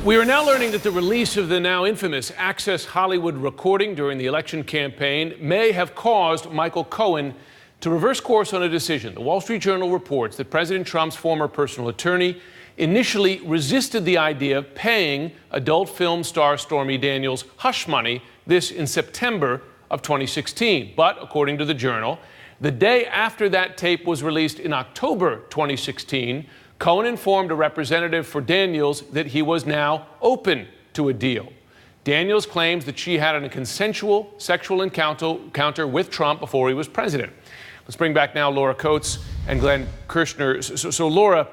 We are now learning that the release of the now infamous Access Hollywood recording during the election campaign may have caused Michael Cohen to reverse course on a decision. The Wall Street Journal reports that President Trump's former personal attorney initially resisted the idea of paying adult film star Stormy Daniels hush money, this in September of 2016. But according to the Journal, the day after that tape was released in October 2016, Cohen informed a representative for Daniels that he was now open to a deal. Daniels claims that she had a consensual sexual encounter with Trump before he was president. Let's bring back now Laura Coates and Glenn Kirshner. So Laura,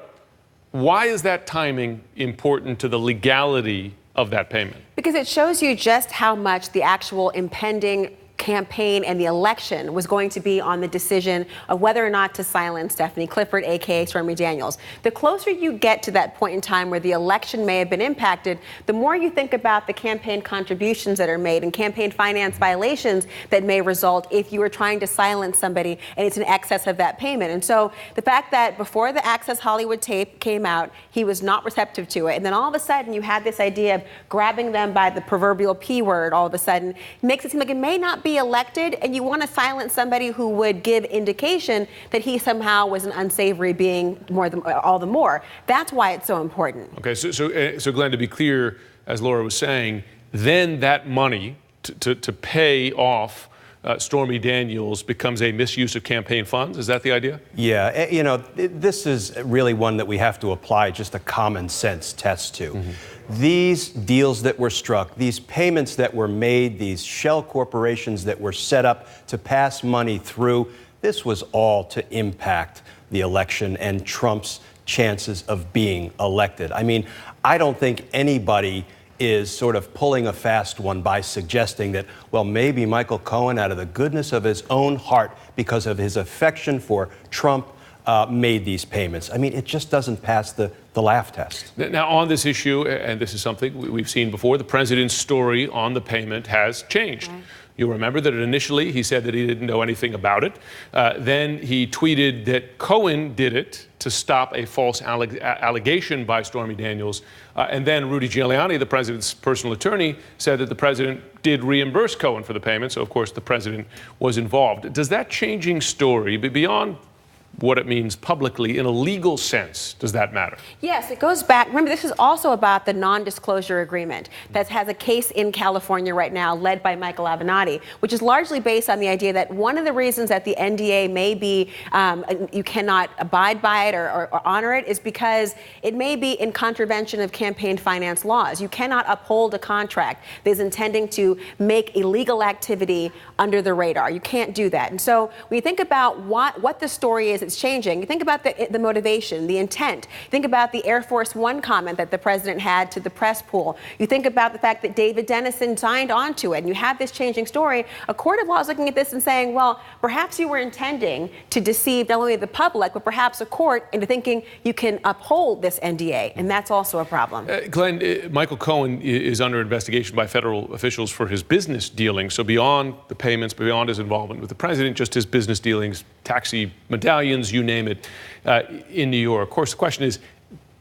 why is that timing important to the legality of that payment? Because it shows you just how much the actual impending campaign and the election was going to be on the decision of whether or not to silence Stephanie Clifford, aka Stormy Daniels. The closer you get to that point in time where the election may have been impacted, the more you think about the campaign contributions that are made and campaign finance violations that may result if you were trying to silence somebody and it's in excess of that payment. And so the fact that before the Access Hollywood tape came out, he was not receptive to it. And then all of a sudden you had this idea of grabbing them by the proverbial P word all of a sudden makes it seem like it may not be elected, and you want to silence somebody who would give indication that he somehow was an unsavory being all the more. That's why it's so important. Okay, so Glenn, to be clear, as Laura was saying, then that money to pay off Stormy Daniels becomes a misuse of campaign funds? Is that the idea? Yeah, you know, this is really one that we have to apply just a common sense test to. Mm-hmm. These deals that were struck, these payments that were made, these shell corporations that were set up to pass money through, this was all to impact the election and Trump's chances of being elected. I mean, I don't think anybody is sort of pulling a fast one by suggesting that, well, maybe Michael Cohen, out of the goodness of his own heart, because of his affection for Trump, made these payments. I mean, it just doesn't pass the laugh test. Now, on this issue, and this is something we've seen before, the president's story on the payment has changed. Right. You'll remember that initially he said that he didn't know anything about it. Then he tweeted that Cohen did it to stop a false allegation by Stormy Daniels. And then Rudy Giuliani, the president's personal attorney, said that the president did reimburse Cohen for the payment. So, of course, the president was involved. Does that changing story, beyond what it means publicly, in a legal sense, does that matter? Yes, it goes back. Remember, this is also about the non-disclosure agreement that has a case in California right now led by Michael Avenatti, which is largely based on the idea that one of the reasons that the NDA may be, you cannot abide by it or honor it is because it may be in contravention of campaign finance laws. You cannot uphold a contract that is intending to make illegal activity under the radar. You can't do that. And so when you think about what the story is, it's changing. You think about the motivation, the intent. You think about the Air Force One comment that the president had to the press pool. You think about the fact that David Dennison signed on to it, and you have this changing story. A court of law is looking at this and saying, well, perhaps you were intending to deceive not only the public, but perhaps a court into thinking you can uphold this NDA, and that's also a problem. Glenn, Michael Cohen is under investigation by federal officials for his business dealings. So beyond the payments, beyond his involvement with the president, just his business dealings, taxi medallions, you name it, in New York. Of course, the question is,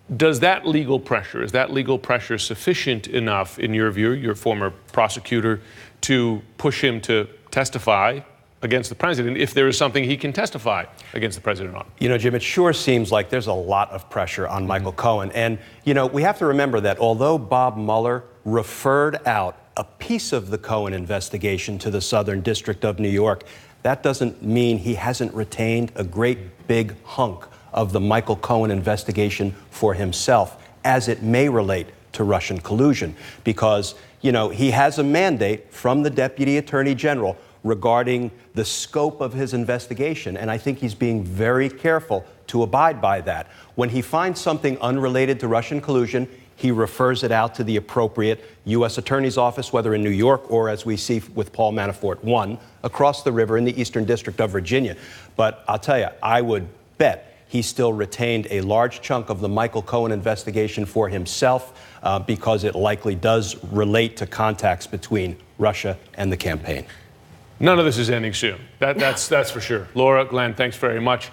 is that legal pressure sufficient enough, in your view, your former prosecutor, to push him to testify against the president if there is something he can testify against the president on? You know, Jim, it sure seems like there's a lot of pressure on Michael Cohen. And, you know, we have to remember that although Bob Mueller referred out a piece of the Cohen investigation to the Southern District of New York, that doesn't mean he hasn't retained a great big hunk of the Michael Cohen investigation for himself, as it may relate to Russian collusion. Because, you know, he has a mandate from the Deputy Attorney General regarding the scope of his investigation, and I think he's being very careful to abide by that. When he finds something unrelated to Russian collusion, he refers it out to the appropriate U.S. Attorney's Office, whether in New York or, as we see with Paul Manafort, one across the river in the Eastern District of Virginia. But I'll tell you, I would bet he still retained a large chunk of the Michael Cohen investigation for himself because it likely does relate to contacts between Russia and the campaign. None of this is ending soon. That's for sure. Laura, Glenn, thanks very much.